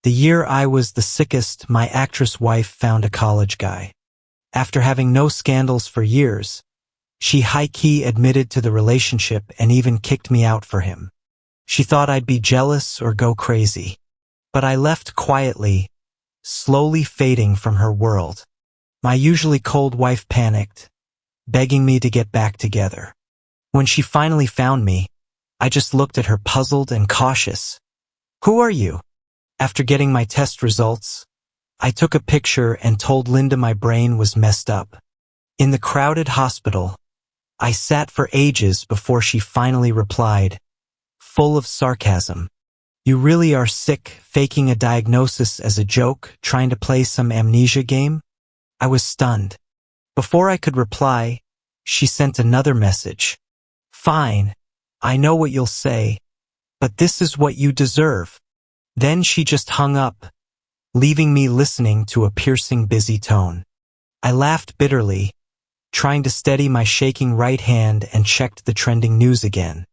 The year I was the sickest, my actress wife found a college guy. After having no scandals for years, she high-key admitted to the relationship and even kicked me out for him. She thought I'd be jealous or go crazy. But I left quietly, slowly fading from her world. My usually cold wife panicked, begging me to get back together. When she finally found me, I just looked at her puzzled and cautious. "Who are you?" After getting my test results, I took a picture and told Linda my brain was messed up. In the crowded hospital, I sat for ages before she finally replied, full of sarcasm. "You really are sick, faking a diagnosis as a joke, trying to play some amnesia game?" I was stunned. Before I could reply, she sent another message. "Fine, I know what you'll say, but this is what you deserve." Then she just hung up, leaving me listening to a piercing, busy tone. I laughed bitterly, trying to steady my shaking right hand, and checked the trending news again.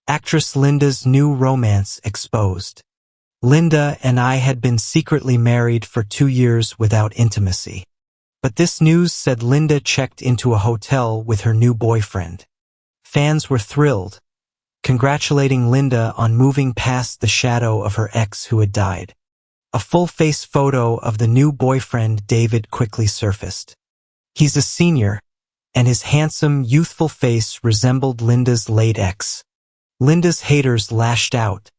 Actress Linda's new romance exposed. Linda and I had been secretly married for 2 years without intimacy. But this news said Linda checked into a hotel with her new boyfriend. Fans were thrilled, congratulating Linda on moving past the shadow of her ex who had died. A full-face photo of the new boyfriend, David, quickly surfaced. He's a senior, and his handsome, youthful face resembled Linda's late ex. Linda's haters lashed out,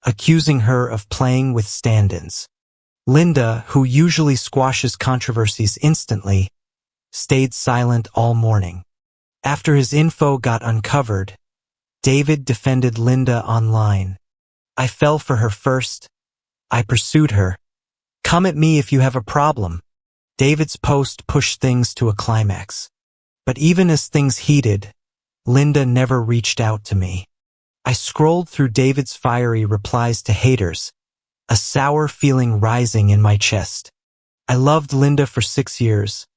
accusing her of playing with stand-ins. Linda, who usually squashes controversies instantly, stayed silent all morning. After his info got uncovered, David defended Linda online. I fell for her first. I pursued her. "Come at me if you have a problem." David's post pushed things to a climax. But even as things heated, Linda never reached out to me. I scrolled through David's fiery replies to haters, a sour feeling rising in my chest. I loved Linda for 6 years,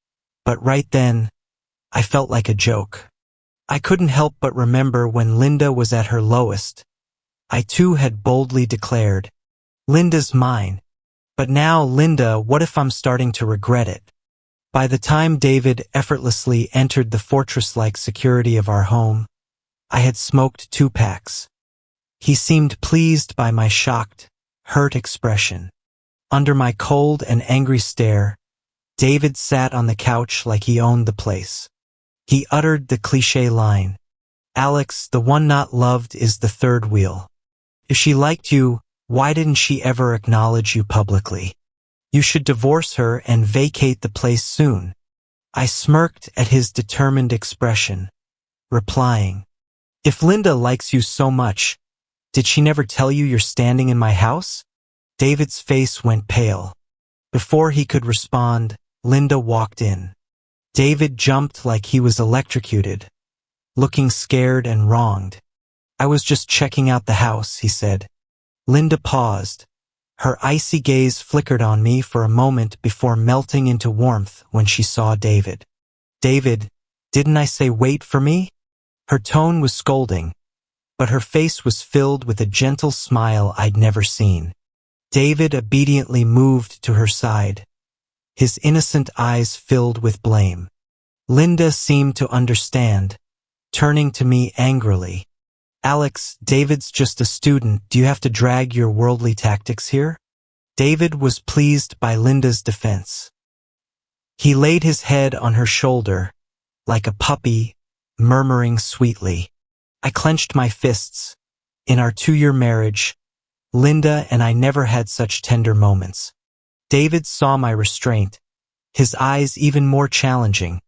but right then, I felt like a joke. I couldn't help but remember when Linda was at her lowest. I too had boldly declared, "Linda's mine." But now, Linda, what if I'm starting to regret it? By the time David effortlessly entered the fortress-like security of our home, I had smoked 2 packs. He seemed pleased by my shocked, hurt expression. Under my cold and angry stare, David sat on the couch like he owned the place. He uttered the cliché line, "Alex, the one not loved is the third wheel. If she liked you, why didn't she ever acknowledge you publicly? You should divorce her and vacate the place soon." I smirked at his determined expression, replying, "If Linda likes you so much, did she never tell you you're standing in my house?" David's face went pale. Before he could respond, Linda walked in. David jumped like he was electrocuted, looking scared and wronged. "I was just checking out the house," he said. Linda paused. Her icy gaze flickered on me for a moment before melting into warmth when she saw David. "David, didn't I say wait for me?" Her tone was scolding, but her face was filled with a gentle smile I'd never seen. David obediently moved to her side, his innocent eyes filled with blame. Linda seemed to understand, turning to me angrily. "Alex, David's just a student. Do you have to drag your worldly tactics here?" David was pleased by Linda's defense. He laid his head on her shoulder, like a puppy, murmuring sweetly. I clenched my fists. In our 2-year marriage, Linda and I never had such tender moments. David saw my restraint, his eyes even more challenging,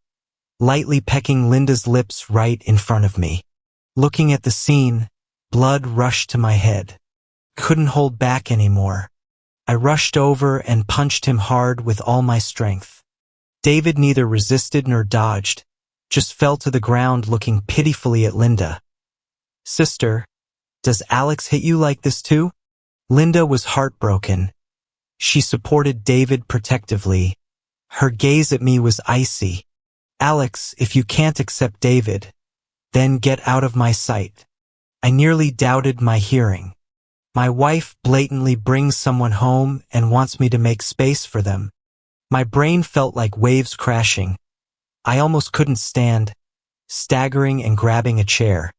lightly pecking Linda's lips right in front of me. Looking at the scene, blood rushed to my head. Couldn't hold back anymore. I rushed over and punched him hard with all my strength. David neither resisted nor dodged, just fell to the ground looking pitifully at Linda. "Sister, does Alex hit you like this too?" Linda was heartbroken. She supported David protectively. Her gaze at me was icy. "Alex, if you can't accept David, then get out of my sight." I nearly doubted my hearing. My wife blatantly brings someone home and wants me to make space for them. My brain felt like waves crashing. I almost couldn't stand, staggering and grabbing a chair.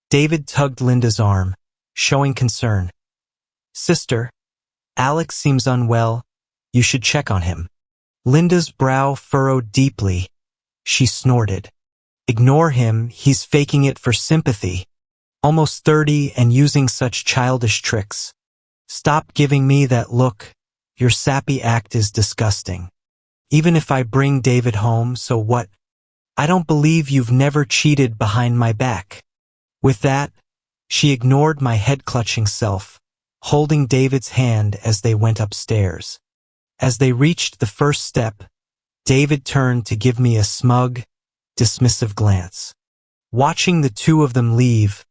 David tugged Linda's arm, showing concern. Sister, Alex seems unwell. You should check on him. Linda's brow furrowed deeply. She snorted. Ignore him, he's faking it for sympathy. Almost 30 and using such childish tricks. Stop giving me that look. Your sappy act is disgusting. Even if I bring David home, so what? I don't believe you've never cheated behind my back. With that, she ignored my head-clutching self, holding David's hand as they went upstairs. As they reached the first step, David turned to give me a smug, dismissive glance. Watching the two of them leave,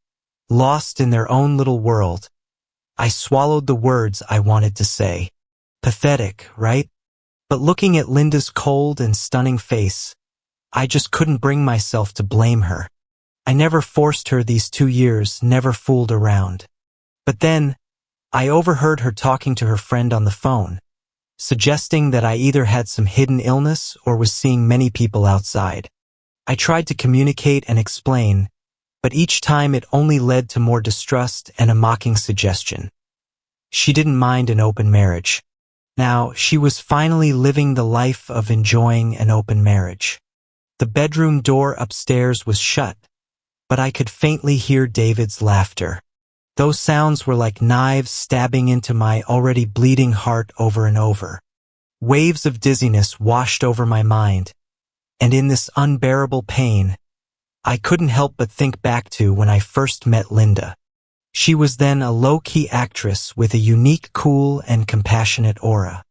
lost in their own little world, I swallowed the words I wanted to say. Pathetic, right? But looking at Linda's cold and stunning face, I just couldn't bring myself to blame her. I never forced her these 2 years, never fooled around. But then, I overheard her talking to her friend on the phone, suggesting that I either had some hidden illness or was seeing many people outside. I tried to communicate and explain, but each time it only led to more distrust and a mocking suggestion. She didn't mind an open marriage. Now, she was finally living the life of enjoying an open marriage. The bedroom door upstairs was shut, but I could faintly hear David's laughter. Those sounds were like knives stabbing into my already bleeding heart over and over. Waves of dizziness washed over my mind, and in this unbearable pain, I couldn't help but think back to when I first met Linda. She was then a low-key actress with a unique, cool, and compassionate aura.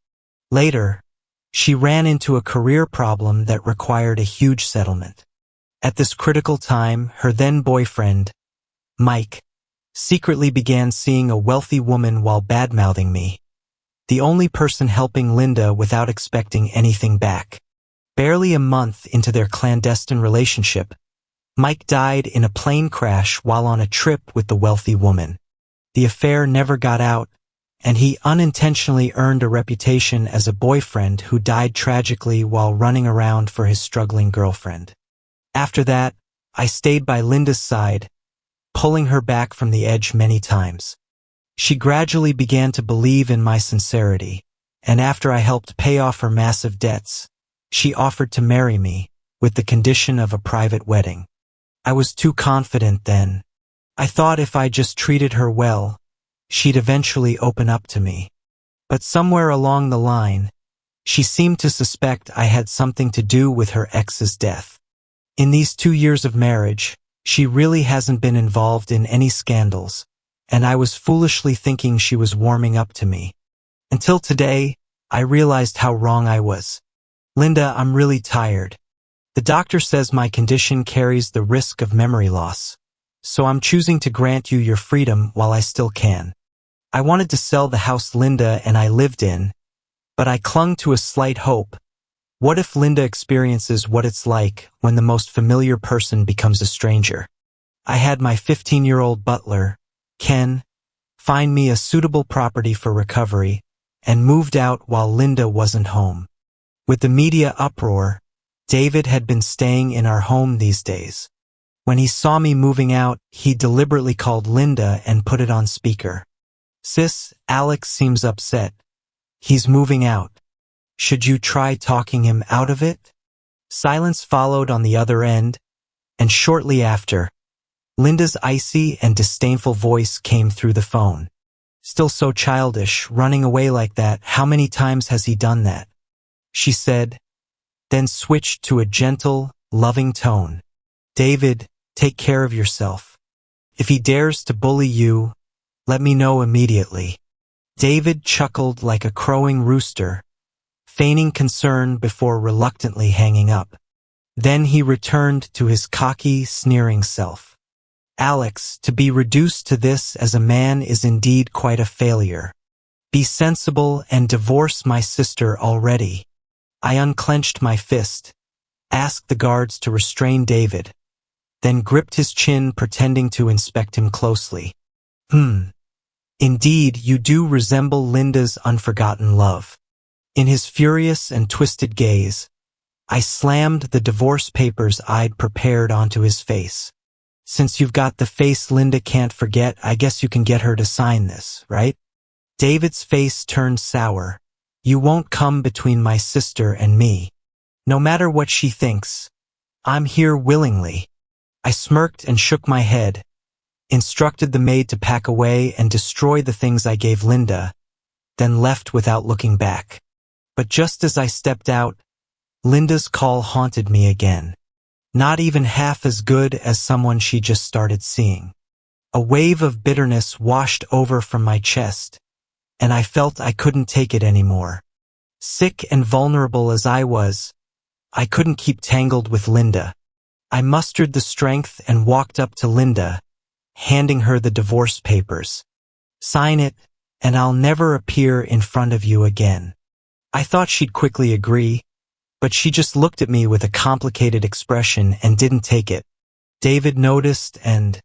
Later, she ran into a career problem that required a huge settlement. At this critical time, her then-boyfriend, Mike, secretly began seeing a wealthy woman while bad-mouthing me, the only person helping Linda without expecting anything back. Barely a month into their clandestine relationship, Mike died in a plane crash while on a trip with the wealthy woman. The affair never got out, and he unintentionally earned a reputation as a boyfriend who died tragically while running around for his struggling girlfriend. After that, I stayed by Linda's side, pulling her back from the edge many times. She gradually began to believe in my sincerity, and after I helped pay off her massive debts, she offered to marry me, with the condition of a private wedding. I was too confident then. I thought if I just treated her well, she'd eventually open up to me. But somewhere along the line, she seemed to suspect I had something to do with her ex's death. In these 2 years of marriage, she really hasn't been involved in any scandals, and I was foolishly thinking she was warming up to me. Until today, I realized how wrong I was. Linda, I'm really tired. The doctor says my condition carries the risk of memory loss, so I'm choosing to grant you your freedom while I still can. I wanted to sell the house Linda and I lived in, but I clung to a slight hope. What if Linda experiences what it's like when the most familiar person becomes a stranger? I had my 15-year-old butler, Ken, find me a suitable property for recovery and moved out while Linda wasn't home. With the media uproar, David had been staying in our home these days. When he saw me moving out, he deliberately called Linda and put it on speaker. Sis, Alex seems upset. He's moving out. Should you try talking him out of it? Silence followed on the other end, and shortly after, Linda's icy and disdainful voice came through the phone. Still so childish, running away like that. How many times has he done that? She said, then switched to a gentle, loving tone. David, take care of yourself. If he dares to bully you, let me know immediately. David chuckled like a crowing rooster, feigning concern before reluctantly hanging up. Then he returned to his cocky, sneering self. Alex, to be reduced to this as a man is indeed quite a failure. Be sensible and divorce my sister already. I unclenched my fist, asked the guards to restrain David, then gripped his chin pretending to inspect him closely. Indeed, you do resemble Linda's unforgotten love. In his furious and twisted gaze, I slammed the divorce papers I'd prepared onto his face. Since you've got the face Linda can't forget, I guess you can get her to sign this, right? David's face turned sour. You won't come between my sister and me. No matter what she thinks, I'm here willingly. I smirked and shook my head, instructed the maid to pack away and destroy the things I gave Linda, then left without looking back. But just as I stepped out, Linda's call haunted me again. Not even half as good as someone she just started seeing. A wave of bitterness washed over from my chest, and I felt I couldn't take it anymore. Sick and vulnerable as I was, I couldn't keep tangled with Linda. I mustered the strength and walked up to Linda, handing her the divorce papers. Sign it, and I'll never appear in front of you again. I thought she'd quickly agree, but she just looked at me with a complicated expression and didn't take it. David noticed and,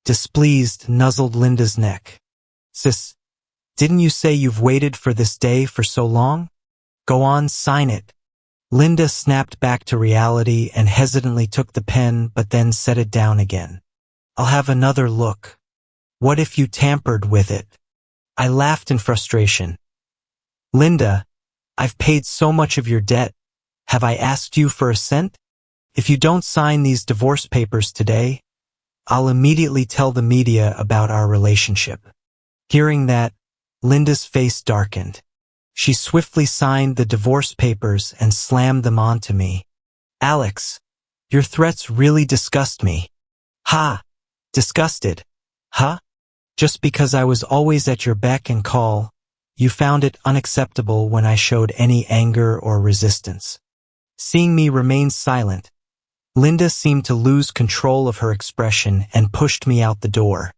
displeased, nuzzled Linda's neck. Sis, didn't you say you've waited for this day for so long? Go on, sign it. Linda snapped back to reality and hesitantly took the pen but then set it down again. I'll have another look. What if you tampered with it? I laughed in frustration. Linda, I've paid so much of your debt. Have I asked you for a cent? If you don't sign these divorce papers today, I'll immediately tell the media about our relationship. Hearing that, Linda's face darkened. She swiftly signed the divorce papers and slammed them onto me. Alex, your threats really disgust me. Ha! Disgusted? Huh? Just because I was always at your beck and call, you found it unacceptable when I showed any anger or resistance. Seeing me remain silent, Linda seemed to lose control of her expression and pushed me out the door.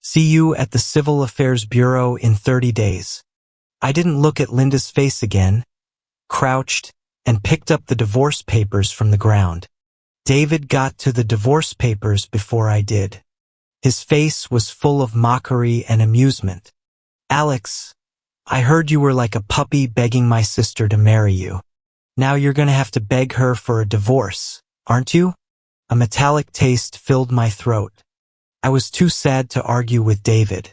See you at the Civil Affairs Bureau in 30 days. I didn't look at Linda's face again, crouched, and picked up the divorce papers from the ground. David got to the divorce papers before I did. His face was full of mockery and amusement. Alex, I heard you were like a puppy begging my sister to marry you. Now you're gonna have to beg her for a divorce, aren't you? A metallic taste filled my throat. I was too sad to argue with David.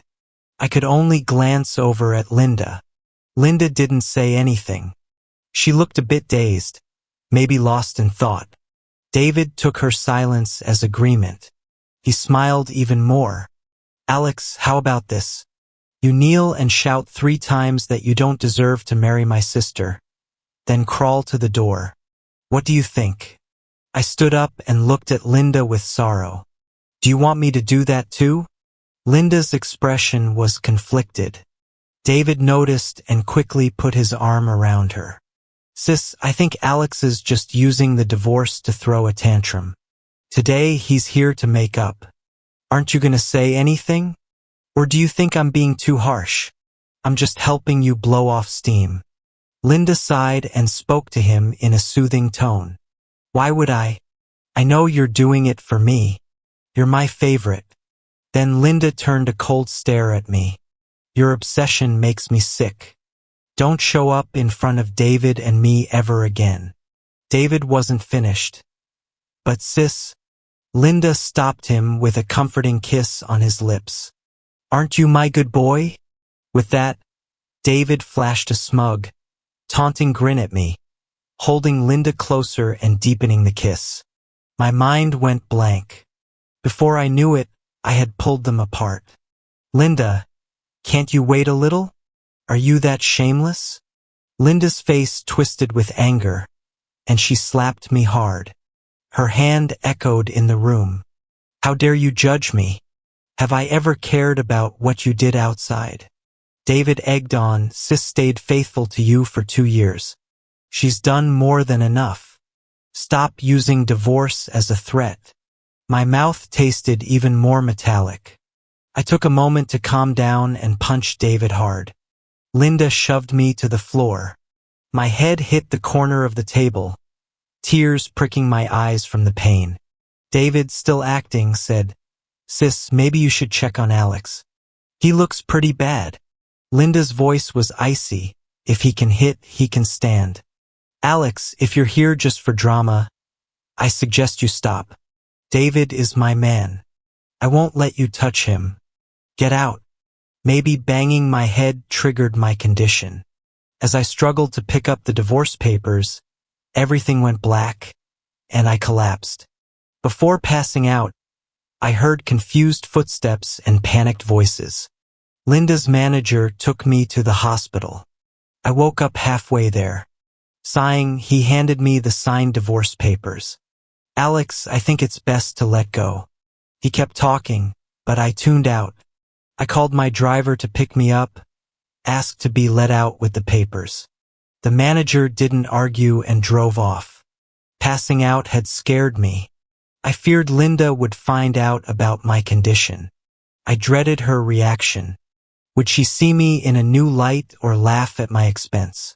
I could only glance over at Linda. Linda didn't say anything. She looked a bit dazed, maybe lost in thought. David took her silence as agreement. He smiled even more. Alex, how about this? You kneel and shout 3 times that you don't deserve to marry my sister, then crawl to the door. What do you think? I stood up and looked at Linda with sorrow. Do you want me to do that too? Linda's expression was conflicted. David noticed and quickly put his arm around her. Sis, I think Alex is just using the divorce to throw a tantrum. Today he's here to make up. Aren't you gonna say anything? Or do you think I'm being too harsh? I'm just helping you blow off steam. Linda sighed and spoke to him in a soothing tone. Why would I? I know you're doing it for me. You're my favorite. Then Linda turned a cold stare at me. Your obsession makes me sick. Don't show up in front of David and me ever again. David wasn't finished. But sis, Linda stopped him with a comforting kiss on his lips. Aren't you my good boy? With that, David flashed a smug, taunting grin at me, holding Linda closer and deepening the kiss. My mind went blank. Before I knew it, I had pulled them apart. Linda, can't you wait a little? Are you that shameless? Linda's face twisted with anger, and she slapped me hard. Her hand echoed in the room. How dare you judge me? Have I ever cared about what you did outside? David egged on. Sis stayed faithful to you for 2 years. She's done more than enough. Stop using divorce as a threat. My mouth tasted even more metallic. I took a moment to calm down and punched David hard. Linda shoved me to the floor. My head hit the corner of the table, tears pricking my eyes from the pain. David, still acting, said, Sis, maybe you should check on Alex. He looks pretty bad. Linda's voice was icy. If he can hit, he can stand. Alex, if you're here just for drama, I suggest you stop. David is my man. I won't let you touch him. Get out. Maybe banging my head triggered my condition. As I struggled to pick up the divorce papers, everything went black, and I collapsed. Before passing out, I heard confused footsteps and panicked voices. Linda's manager took me to the hospital. I woke up halfway there. Sighing, he handed me the signed divorce papers. Alex, I think it's best to let go. He kept talking, but I tuned out. I called my driver to pick me up, asked to be let out with the papers. The manager didn't argue and drove off. Passing out had scared me. I feared Linda would find out about my condition. I dreaded her reaction. Would she see me in a new light or laugh at my expense?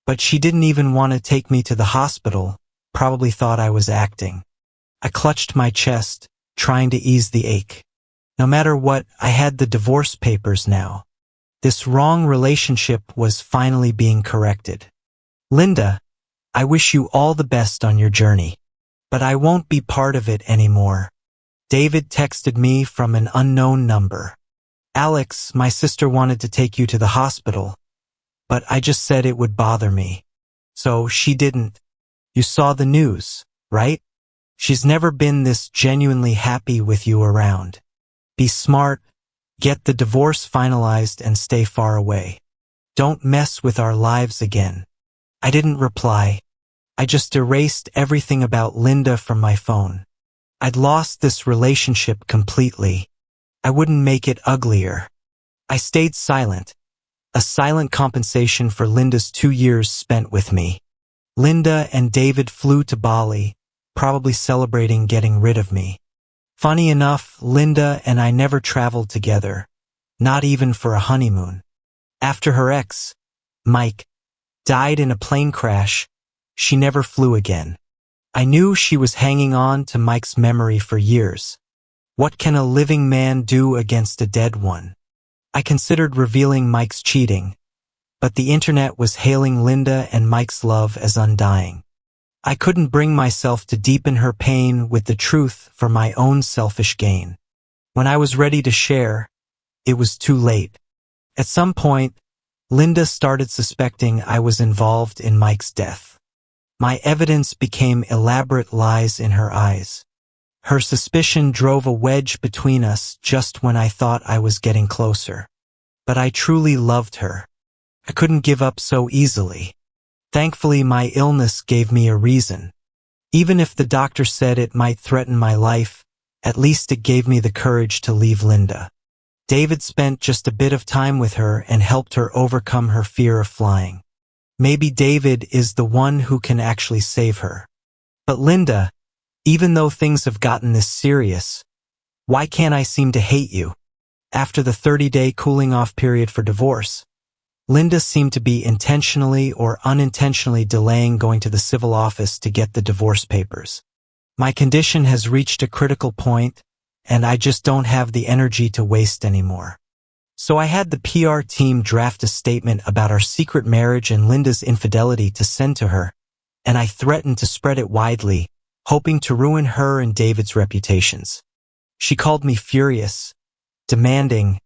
But she didn't even want to take me to the hospital, probably thought I was acting. I clutched my chest, trying to ease the ache. No matter what, I had the divorce papers now. This wrong relationship was finally being corrected. Linda, I wish you all the best on your journey. But I won't be part of it anymore. David texted me from an unknown number. Alex, my sister wanted to take you to the hospital, but I just said it would bother me. So she didn't. You saw the news, right? She's never been this genuinely happy with you around. Be smart, get the divorce finalized and stay far away. Don't mess with our lives again. I didn't reply. I just erased everything about Linda from my phone. I'd lost this relationship completely. I wouldn't make it uglier. I stayed silent, a silent compensation for Linda's 2 years spent with me. Linda and David flew to Bali, probably celebrating getting rid of me. Funny enough, Linda and I never traveled together, not even for a honeymoon. After her ex, Mike, died in a plane crash, she never flew again. I knew she was hanging on to Mike's memory for years. What can a living man do against a dead one? I considered revealing Mike's cheating, but the internet was hailing Linda and Mike's love as undying. I couldn't bring myself to deepen her pain with the truth for my own selfish gain. When I was ready to share, it was too late. At some point, Linda started suspecting I was involved in Mike's death. My evidence became elaborate lies in her eyes. Her suspicion drove a wedge between us just when I thought I was getting closer. But I truly loved her. I couldn't give up so easily. Thankfully, my illness gave me a reason. Even if the doctor said it might threaten my life, at least it gave me the courage to leave Linda. David spent just a bit of time with her and helped her overcome her fear of flying. Maybe David is the one who can actually save her. But Linda, even though things have gotten this serious, why can't I seem to hate you? After the 30-day cooling-off period for divorce, Linda seemed to be intentionally or unintentionally delaying going to the civil office to get the divorce papers. My condition has reached a critical point, and I just don't have the energy to waste anymore. So I had the PR team draft a statement about our secret marriage and Linda's infidelity to send to her, and I threatened to spread it widely, hoping to ruin her and David's reputations. She called me furious, demanding,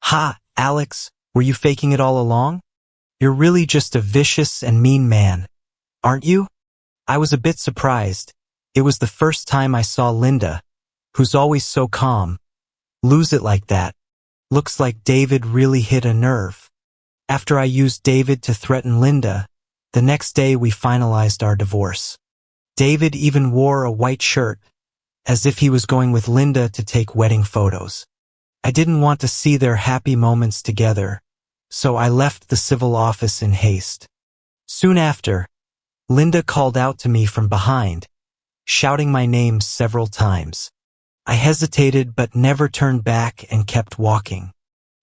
"Ha, Alex, were you faking it all along? You're really just a vicious and mean man, aren't you?" I was a bit surprised. It was the first time I saw Linda, who's always so calm, lose it like that. Looks like David really hit a nerve. After I used David to threaten Linda, the next day we finalized our divorce. David even wore a white shirt, as if he was going with Linda to take wedding photos. I didn't want to see their happy moments together, so I left the civil office in haste. Soon after, Linda called out to me from behind, shouting my name several times. I hesitated but never turned back and kept walking.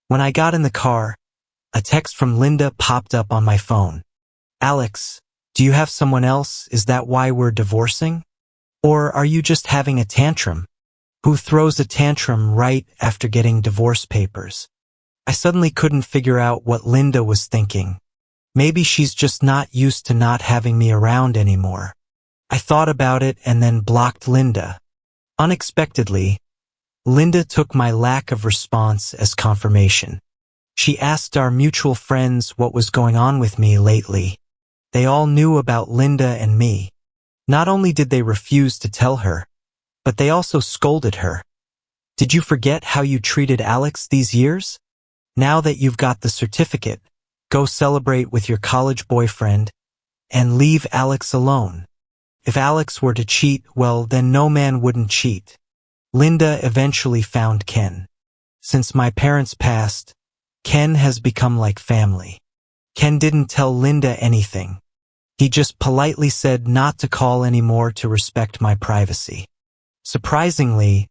When I got in the car, a text from Linda popped up on my phone. "Alex, do you have someone else? Is that why we're divorcing? Or are you just having a tantrum?" Who throws a tantrum right after getting divorce papers? I suddenly couldn't figure out what Linda was thinking. Maybe she's just not used to not having me around anymore. I thought about it and then blocked Linda. Unexpectedly, Linda took my lack of response as confirmation. She asked our mutual friends what was going on with me lately. They all knew about Linda and me. Not only did they refuse to tell her, but they also scolded her. Did you forget how you treated Alex these years? Now that you've got the certificate, go celebrate with your college boyfriend and leave Alex alone. If Alex were to cheat, well, then no man wouldn't cheat. Linda eventually found Ken. Since my parents passed, Ken has become like family. Ken didn't tell Linda anything. He just politely said not to call anymore to respect my privacy. Surprisingly,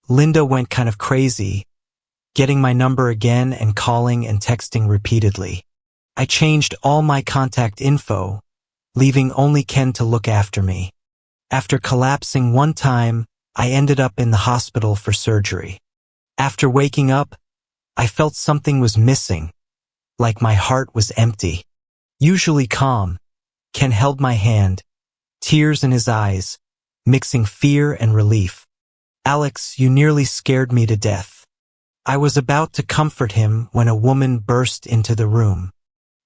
Linda went kind of crazy, getting my number again and calling and texting repeatedly. I changed all my contact info, leaving only Ken to look after me. After collapsing one time, I ended up in the hospital for surgery. After waking up, I felt something was missing, like my heart was empty. Usually calm, Ken held my hand, tears in his eyes, mixing fear and relief. Alex, you nearly scared me to death. I was about to comfort him when a woman burst into the room.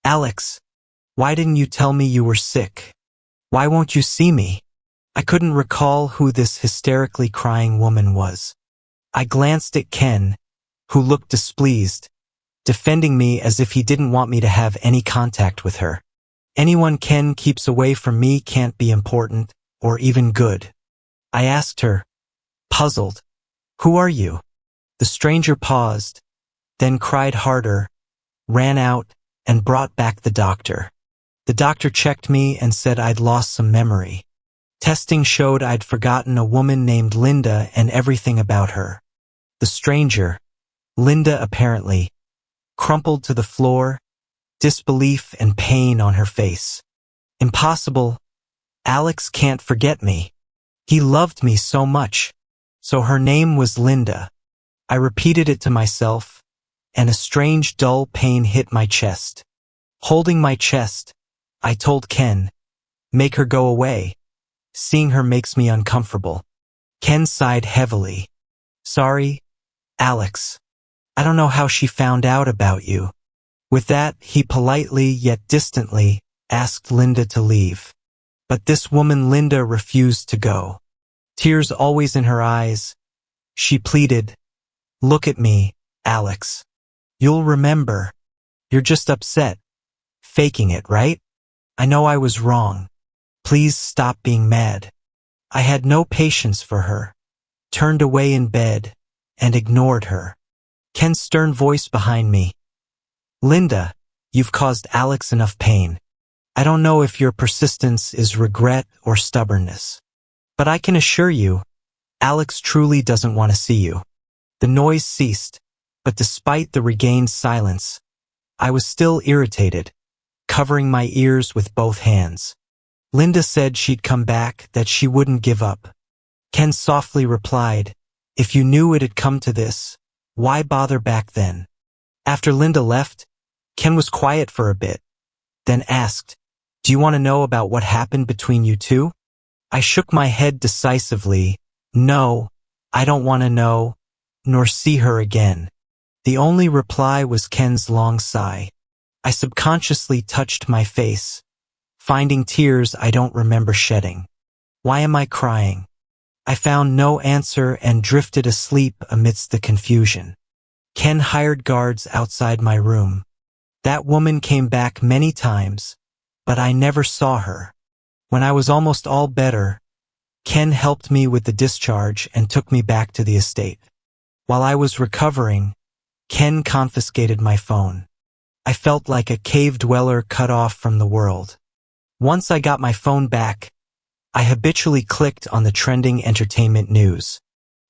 Alex, why didn't you tell me you were sick? Why won't you see me? I couldn't recall who this hysterically crying woman was. I glanced at Ken, who looked displeased, defending me as if he didn't want me to have any contact with her. Anyone Ken keeps away from me can't be important, or even good. I asked her, puzzled, who are you? The stranger paused, then cried harder, ran out, and brought back the doctor. The doctor checked me and said I'd lost some memory. Testing showed I'd forgotten a woman named Linda and everything about her. The stranger, Linda apparently, crumpled to the floor, disbelief and pain on her face. Impossible. Alex can't forget me. He loved me so much. So her name was Linda. I repeated it to myself, and a strange dull pain hit my chest. Holding my chest, I told Ken, make her go away. Seeing her makes me uncomfortable. Ken sighed heavily. Sorry, Alex. I don't know how she found out about you. With that, he politely yet distantly asked Linda to leave. But this woman Linda refused to go. Tears always in her eyes, she pleaded, look at me, Alex. You'll remember. You're just upset. Faking it, right? I know I was wrong. Please stop being mad. I had no patience for her, turned away in bed, and ignored her. Ken's stern voice behind me. Linda, you've caused Alex enough pain. I don't know if your persistence is regret or stubbornness. But I can assure you, Alex truly doesn't want to see you. The noise ceased, but despite the regained silence, I was still irritated, covering my ears with both hands. Linda said she'd come back, that she wouldn't give up. Ken softly replied, if you knew it had come to this, why bother back then? After Linda left, Ken was quiet for a bit, then asked, do you want to know about what happened between you two? I shook my head decisively. No, I don't want to know, nor see her again. The only reply was Ken's long sigh. I subconsciously touched my face, finding tears I don't remember shedding. Why am I crying? I found no answer and drifted asleep amidst the confusion. Ken hired guards outside my room. That woman came back many times, but I never saw her. When I was almost all better, Ken helped me with the discharge and took me back to the estate. While I was recovering, Ken confiscated my phone. I felt like a cave dweller cut off from the world. Once I got my phone back, I habitually clicked on the trending entertainment news.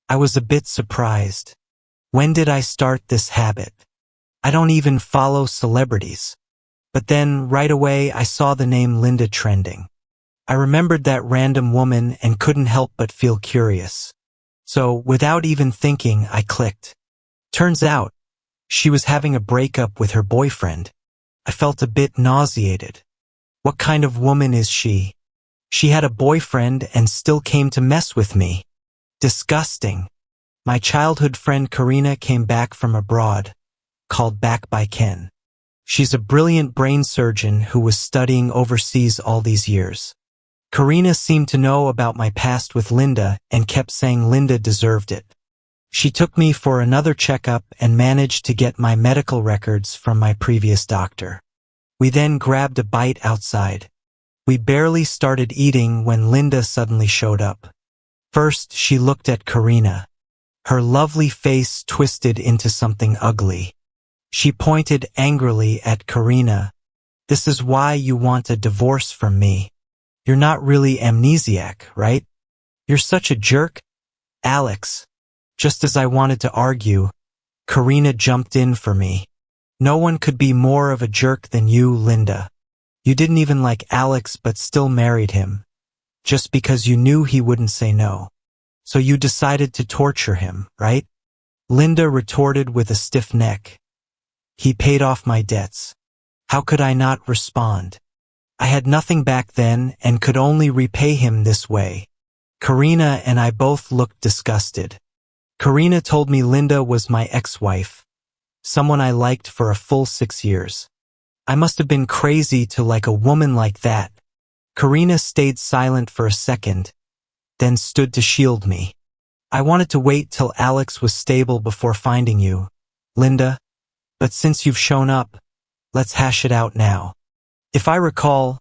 I was a bit surprised. When did I start this habit? I don't even follow celebrities. But then, right away, I saw the name Linda trending. I remembered that random woman and couldn't help but feel curious. So, without even thinking, I clicked. Turns out, She was having a breakup with her boyfriend. I felt a bit nauseated. What kind of woman is she? She had a boyfriend and still came to mess with me. Disgusting. My childhood friend Karina came back from abroad, called back by Ken. She's a brilliant brain surgeon who was studying overseas all these years. Karina seemed to know about my past with Linda and kept saying Linda deserved it. She took me for another checkup and managed to get my medical records from my previous doctor. We then grabbed a bite outside. We barely started eating when Linda suddenly showed up. First, she looked at Karina. Her lovely face twisted into something ugly. She pointed angrily at Karina. "This is why you want a divorce from me. You're not really amnesiac, right? You're such a jerk." "Alex." Just as I wanted to argue, Karina jumped in for me. "No one could be more of a jerk than you, Linda. You didn't even like Alex but still married him, just because you knew he wouldn't say no. So you decided to torture him, right?" Linda retorted with a stiff neck. "He paid off my debts. How could I not respond? I had nothing back then and could only repay him this way." Karina and I both looked disgusted. Karina told me Linda was my ex-wife, someone I liked for a full 6 years. I must have been crazy to like a woman like that. Karina stayed silent for a second, then stood to shield me. "I wanted to wait till Alex was stable before finding you, Linda, but since you've shown up, let's hash it out now. If I recall,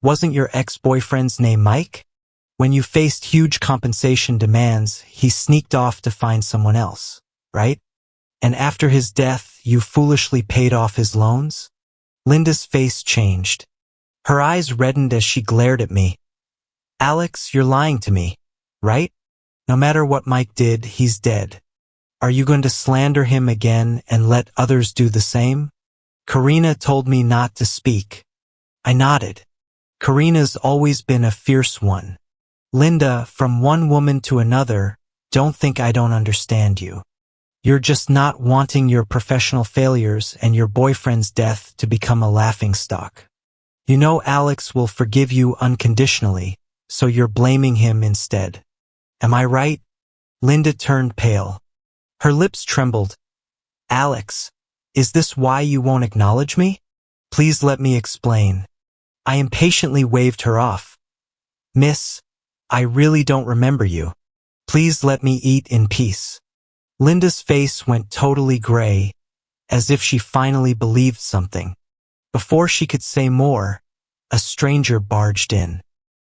wasn't your ex-boyfriend's name Mike? When you faced huge compensation demands, he sneaked off to find someone else, right? And after his death, you foolishly paid off his loans?" Linda's face changed. Her eyes reddened as she glared at me. "Alex, you're lying to me, right? No matter what Mike did, he's dead. Are you going to slander him again and let others do the same?" Karina told me not to speak. I nodded. Karina's always been a fierce one. "Linda, from one woman to another, don't think I don't understand you. You're just not wanting your professional failures and your boyfriend's death to become a laughingstock. You know Alex will forgive you unconditionally, so you're blaming him instead. Am I right?" Linda turned pale. Her lips trembled. "Alex, is this why you won't acknowledge me? Please let me explain." I impatiently waved her off. "Miss, I really don't remember you. Please let me eat in peace." Linda's face went totally gray, as if she finally believed something. Before she could say more, a stranger barged in.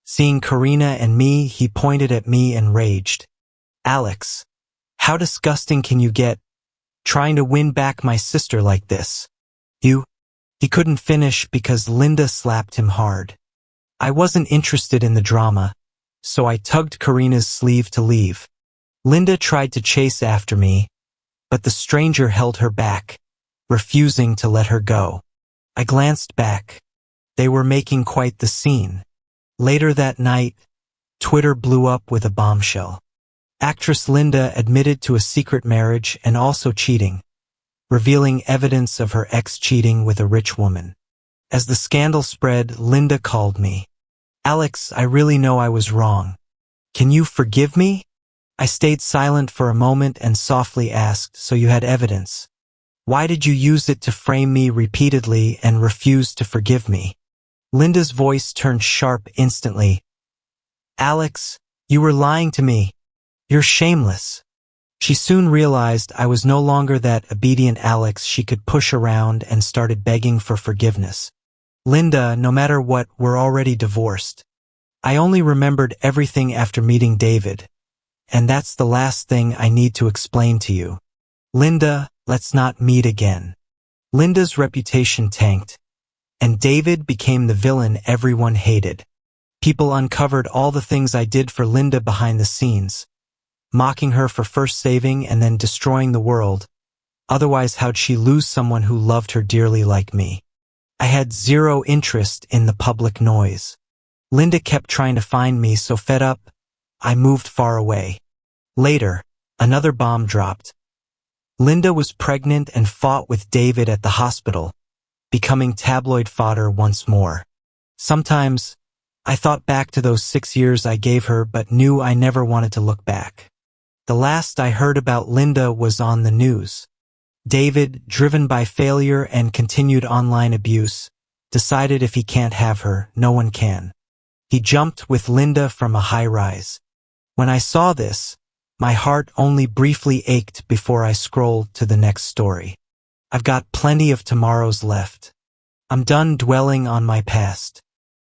Seeing Karina and me, he pointed at me and raged. "Alex, how disgusting can you get, trying to win back my sister like this? You..." He couldn't finish because Linda slapped him hard. I wasn't interested in the drama, so I tugged Karina's sleeve to leave. Linda tried to chase after me, but the stranger held her back, refusing to let her go. I glanced back. They were making quite the scene. Later that night, Twitter blew up with a bombshell. Actress Linda admitted to a secret marriage and also cheating, revealing evidence of her ex cheating with a rich woman. As the scandal spread, Linda called me. "Alex, I really know I was wrong. Can you forgive me?" I stayed silent for a moment and softly asked, "So you had evidence? Why did you use it to frame me repeatedly and refuse to forgive me?" Linda's voice turned sharp instantly. "Alex, you were lying to me. You're shameless." She soon realized I was no longer that obedient Alex she could push around and started begging for forgiveness. "Linda, no matter what, we're already divorced. I only remembered everything after meeting David, and that's the last thing I need to explain to you. Linda, let's not meet again." Linda's reputation tanked, and David became the villain everyone hated. People uncovered all the things I did for Linda behind the scenes, mocking her for first saving and then destroying the world. Otherwise, how'd she lose someone who loved her dearly like me? I had zero interest in the public noise. Linda kept trying to find me, so fed up, I moved far away. Later, another bomb dropped. Linda was pregnant and fought with David at the hospital, becoming tabloid fodder once more. Sometimes, I thought back to those 6 years I gave her but knew I never wanted to look back. The last I heard about Linda was on the news. David, driven by failure and continued online abuse, decided if he can't have her, no one can. He jumped with Linda from a high-rise. When I saw this, my heart only briefly ached before I scrolled to the next story. I've got plenty of tomorrows left. I'm done dwelling on my past.